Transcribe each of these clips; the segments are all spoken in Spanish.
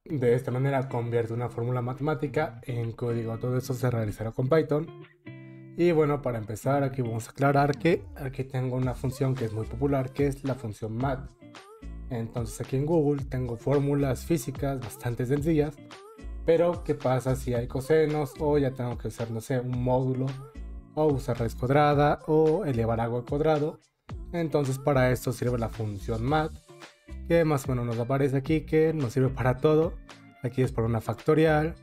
De esta manera convierte una fórmula matemática en código. Todo eso se realizará con Python. Y bueno, para empezar aquí vamos a aclarar que aquí tengo una función que es muy popular, que es la función math. Entonces aquí en Google tengo fórmulas físicas bastante sencillas, pero ¿qué pasa si hay cosenos o ya tengo que usar, no sé, un módulo o usar raíz cuadrada o elevar algo al cuadrado? Entonces para esto sirve la función math, que más o menos nos aparece aquí, que nos sirve para todo. Aquí es para una factorial,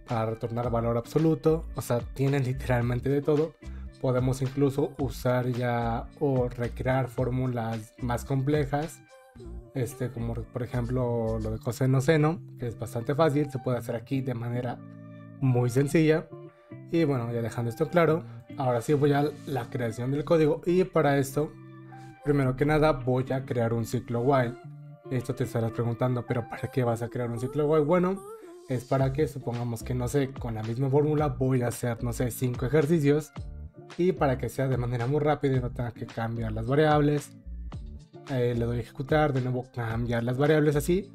para retornar valor absoluto, o sea, tienen literalmente de todo. Podemos incluso usar ya o recrear fórmulas más complejas, como por ejemplo lo de coseno seno, que es bastante fácil, se puede hacer aquí de manera muy sencilla. Y bueno, ya dejando esto claro, ahora sí voy a la creación del código, y para esto, primero que nada, voy a crear un ciclo while. Esto te estarás preguntando, pero ¿para qué vas a crear un ciclo while? Bueno, es para que supongamos que, no sé, con la misma fórmula voy a hacer, no sé, 5 ejercicios, y para que sea de manera muy rápida y no tenga que cambiar las variables, le doy a ejecutar, de nuevo cambiar las variables, así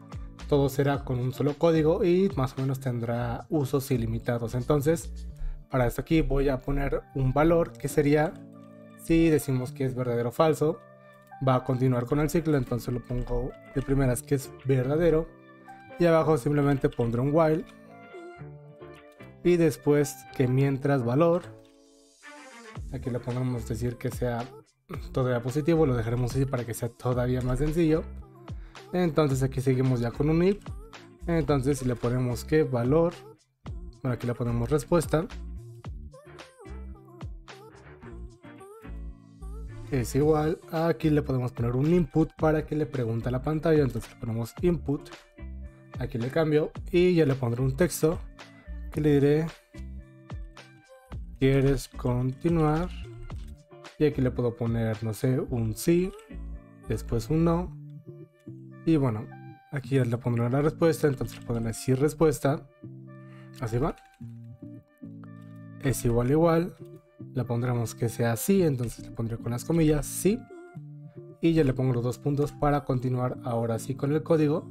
todo será con un solo código y más o menos tendrá usos ilimitados. Entonces para esto aquí voy a poner un valor que sería, si decimos que es verdadero o falso, va a continuar con el ciclo. Entonces lo pongo de primeras que es verdadero, y abajo simplemente pondré un while, y después que mientras valor, aquí le podemos decir que sea todavía positivo, lo dejaremos así para que sea todavía más sencillo. Entonces aquí seguimos ya con un if. Entonces si le ponemos que valor, bueno, aquí le ponemos respuesta, es igual, aquí le podemos poner un input para que le pregunte a la pantalla. Entonces le ponemos input, aquí le cambio y ya le pondré un texto que le diré ¿quieres continuar? Y aquí le puedo poner, no sé, un sí, después un no, y bueno, aquí ya le pondré la respuesta. Entonces le pondré sí respuesta, así va, es igual igual, le pondremos que sea sí, entonces le pondré con las comillas sí, y ya le pongo los dos puntos para continuar ahora sí con el código.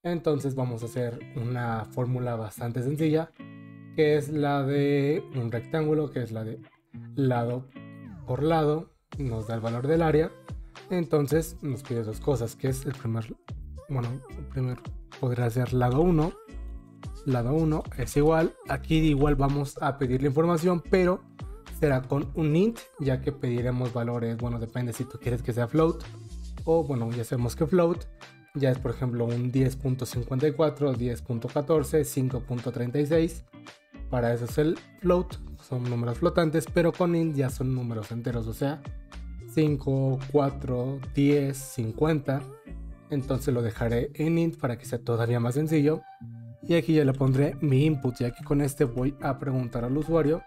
Entonces vamos a hacer una fórmula bastante sencilla, que es la de un rectángulo, que es la de lado por lado, nos da el valor del área. Entonces nos pide dos cosas, que es el primer, bueno, el primer podría ser lado 1. Lado 1 es igual, aquí igual vamos a pedir la información, pero será con un int, ya que pediremos valores, bueno, depende si tú quieres que sea float, o bueno, ya sabemos que float ya es por ejemplo un 10.54, 10.14, 5.36. Para eso es el float, son números flotantes, pero con int ya son números enteros, o sea, 5, 4, 10, 50. Entonces lo dejaré en int para que sea todavía más sencillo. Y aquí ya le pondré mi input, ya que con este voy a preguntar al usuario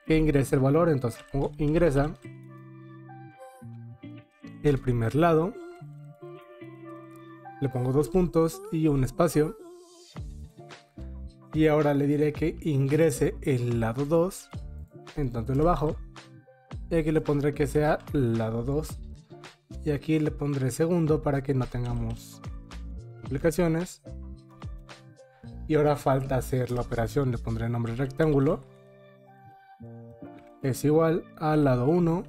que ingrese el valor. Entonces pongo ingresa el primer lado, le pongo dos puntos y un espacio, y ahora le diré que ingrese el lado 2. Entonces lo bajo y aquí le pondré que sea lado 2, y aquí le pondré segundo para que no tengamos complicaciones. Y ahora falta hacer la operación, le pondré nombre rectángulo, es igual al lado 1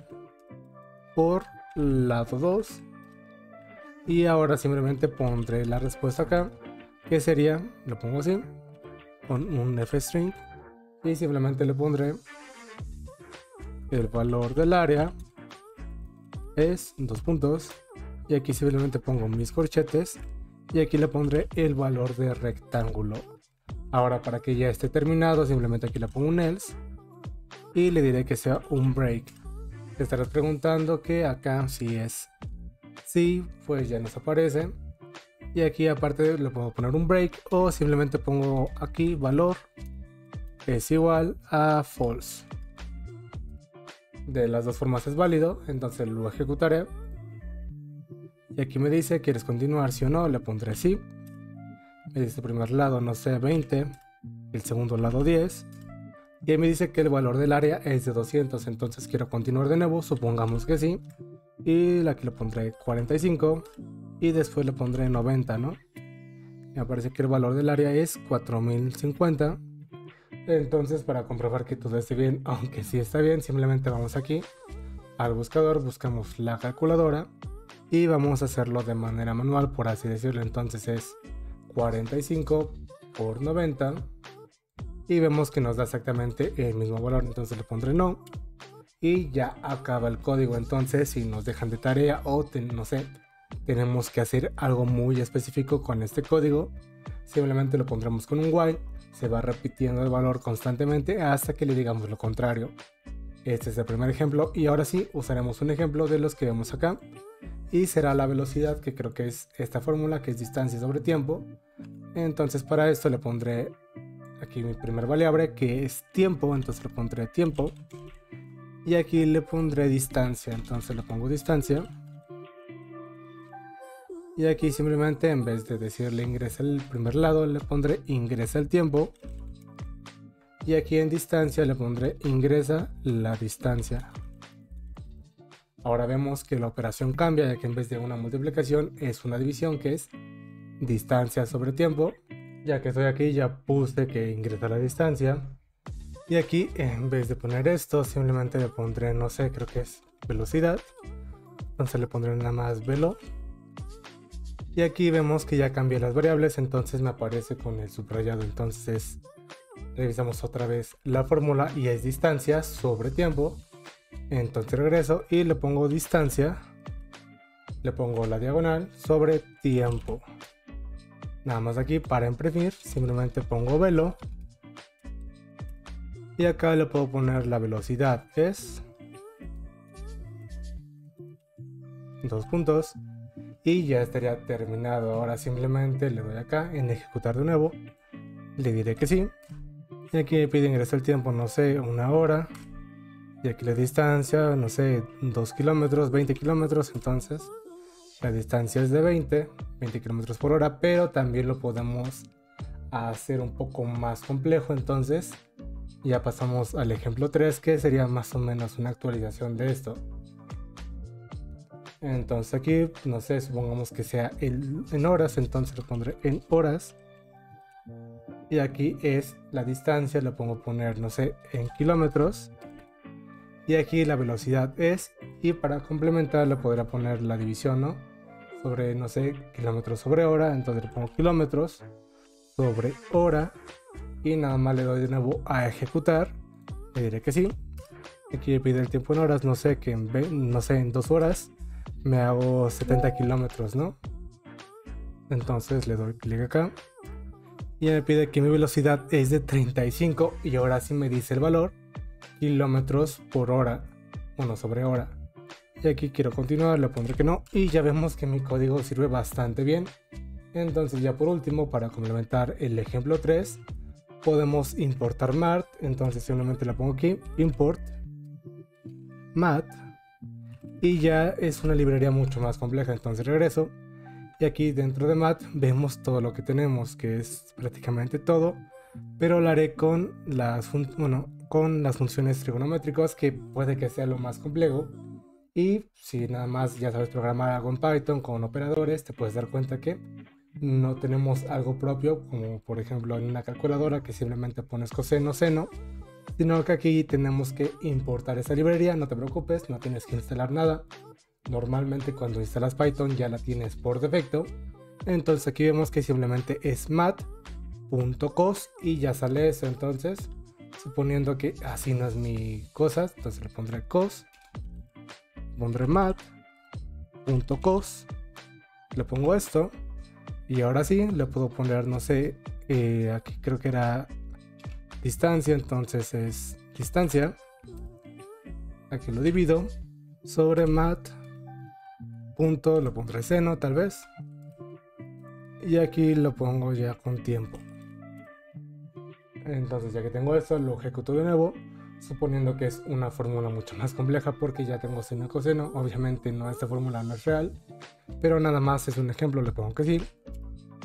por lado 2, y ahora simplemente pondré la respuesta acá, que sería, lo pongo así, con un f-string, y simplemente le pondré el valor del área es dos puntos, y aquí simplemente pongo mis corchetes, y aquí le pondré el valor de rectángulo. Ahora, para que ya esté terminado, simplemente aquí le pongo un else y le diré que sea un break. Te estarás preguntando que acá si es sí, pues ya nos aparece, y aquí aparte le puedo poner un break, o simplemente pongo aquí valor es igual a false. De las dos formas es válido, entonces lo ejecutaré. Y aquí me dice, ¿quieres continuar sí o no? Le pondré sí. Me dice el primer lado, no sé, 20. El segundo lado 10. Y ahí me dice que el valor del área es de 200. Entonces quiero continuar de nuevo, supongamos que sí. Y aquí le pondré 45. Y después le pondré 90, ¿no? Me aparece que el valor del área es 4050. Entonces, para comprobar que todo esté bien, aunque sí está bien, simplemente vamos aquí al buscador, buscamos la calculadora y vamos a hacerlo de manera manual, por así decirlo. Entonces es 45 por 90 y vemos que nos da exactamente el mismo valor. Entonces le pondré no y ya acaba el código. Entonces, si nos dejan de tarea o no sé, tenemos que hacer algo muy específico con este código, simplemente lo pondremos con un while. Se va repitiendo el valor constantemente hasta que le digamos lo contrario. Este es el primer ejemplo y ahora sí usaremos un ejemplo de los que vemos acá y será la velocidad, que creo que es esta fórmula, que es distancia sobre tiempo. Entonces para esto le pondré aquí mi primer variable, que es tiempo, entonces le pondré tiempo y aquí le pondré distancia, entonces le pongo distancia y aquí simplemente en vez de decirle ingresa el primer lado le pondré ingresa el tiempo. Y aquí en distancia le pondré ingresa la distancia. Ahora vemos que la operación cambia, ya que en vez de una multiplicación es una división, que es distancia sobre tiempo. Ya que estoy aquí ya puse que ingresa la distancia. Y aquí en vez de poner esto simplemente le pondré, no sé, creo que es velocidad. Entonces le pondré nada más velo. Y aquí vemos que ya cambié las variables, entonces me aparece con el subrayado. Entonces revisamos otra vez la fórmula y es distancia sobre tiempo. Entonces regreso y le pongo distancia, le pongo la diagonal sobre tiempo. Nada más aquí para imprimir simplemente pongo velo y acá le puedo poner la velocidad, es dos puntos y ya estaría terminado. Ahora simplemente le doy acá en ejecutar de nuevo, le diré que sí. Y aquí me pide ingresar el tiempo, no sé, una hora. Y aquí la distancia, no sé, 2 kilómetros, 20 kilómetros. Entonces la distancia es de 20 kilómetros por hora. Pero también lo podemos hacer un poco más complejo. Entonces ya pasamos al ejemplo 3, que sería más o menos una actualización de esto. Entonces aquí, no sé, supongamos que sea en horas. Entonces lo pondré en horas. Y aquí es la distancia, le pongo poner, no sé, en kilómetros. Y aquí la velocidad es, y para complementar le podría poner la división, ¿no? Sobre, no sé, kilómetros sobre hora. Entonces le pongo kilómetros sobre hora. Y nada más le doy de nuevo a ejecutar. Le diré que sí. Aquí me pide el tiempo en horas, no sé, que no sé, en 2 horas me hago 70 kilómetros, ¿no? Entonces le doy clic acá. Y me pide que mi velocidad es de 35 y ahora sí me dice el valor, kilómetros por hora, bueno, sobre hora. Y aquí quiero continuar, le pondré que no y ya vemos que mi código sirve bastante bien. Entonces ya por último, para complementar el ejemplo 3, podemos importar math. Entonces simplemente le pongo aquí, import math, y ya es una librería mucho más compleja. Entonces regreso. Y aquí dentro de math vemos todo lo que tenemos, que es prácticamente todo, pero lo haré con las funciones trigonométricas, que puede que sea lo más complejo. Y si nada más ya sabes programar algo en Python con operadores, te puedes dar cuenta que no tenemos algo propio, como por ejemplo en una calculadora que simplemente pones coseno, seno, sino que aquí tenemos que importar esa librería. No te preocupes, no tienes que instalar nada. Normalmente cuando instalas Python ya la tienes por defecto. Entonces aquí vemos que simplemente es math.cos y ya sale eso. Entonces, suponiendo que así no es mi cosa, entonces le pondré cos, pondré math.cos, le pongo esto y ahora sí le puedo poner, no sé, aquí creo que era distancia, entonces es distancia. Aquí lo divido sobre math. Punto, lo pondré seno tal vez, y aquí lo pongo ya con tiempo. Entonces ya que tengo esto, lo ejecuto de nuevo, suponiendo que es una fórmula mucho más compleja porque ya tengo seno y coseno. Obviamente no, esta fórmula no es real, pero nada más es un ejemplo. Le pongo que sí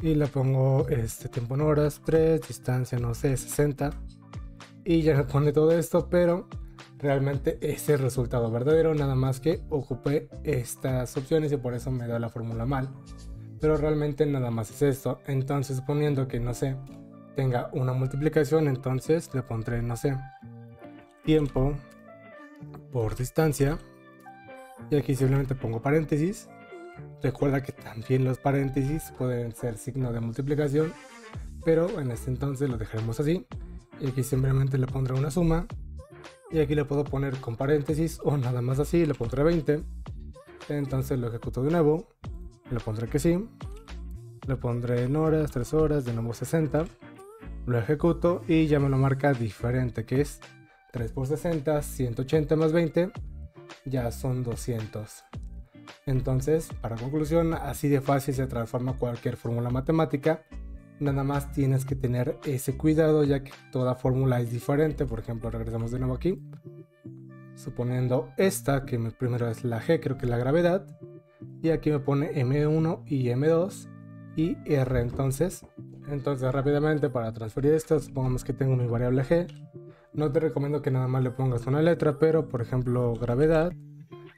y le pongo tiempo en horas 3, distancia no sé, 60, y ya me pone todo esto, pero realmente es el resultado verdadero, nada más que ocupé estas opciones y por eso me da la fórmula mal. pero realmente nada más es esto. Entonces, suponiendo que, no sé, tenga una multiplicación, entonces le pondré, no sé, tiempo por distancia, y aquí simplemente pongo paréntesis. Recuerda que también los paréntesis pueden ser signo de multiplicación, pero en este entonces lo dejaremos así, y aquí simplemente le pondré una suma, y aquí le puedo poner con paréntesis o nada más así, le pondré 20. Entonces lo ejecuto de nuevo, le pondré que sí, le pondré en horas, 3 horas, de nuevo 60, lo ejecuto y ya me lo marca diferente, que es 3 por 60, 180 más 20, ya son 200. Entonces, para conclusión, así de fácil se transforma cualquier fórmula matemática. Nada más tienes que tener ese cuidado, ya que toda fórmula es diferente. Por ejemplo, regresamos de nuevo aquí, suponiendo esta, que primero es la G, creo que es la gravedad, y aquí me pone M1 y M2 y R. Entonces rápidamente, para transferir esto, supongamos que tengo mi variable G. No te recomiendo que nada más le pongas una letra, pero por ejemplo gravedad,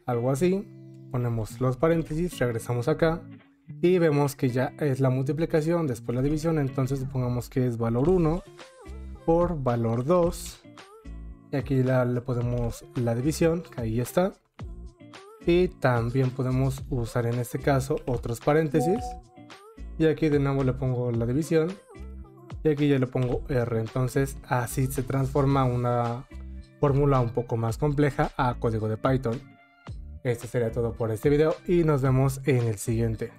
algo así, ponemos los paréntesis, regresamos acá y vemos que ya es la multiplicación, después la división. Entonces supongamos que es valor 1 por valor 2, y aquí le podemos la división, que ahí está, y también podemos usar en este caso otros paréntesis, y aquí de nuevo le pongo la división, y aquí ya le pongo R. Entonces así se transforma una fórmula un poco más compleja a código de Python. Esto sería todo por este video y nos vemos en el siguiente.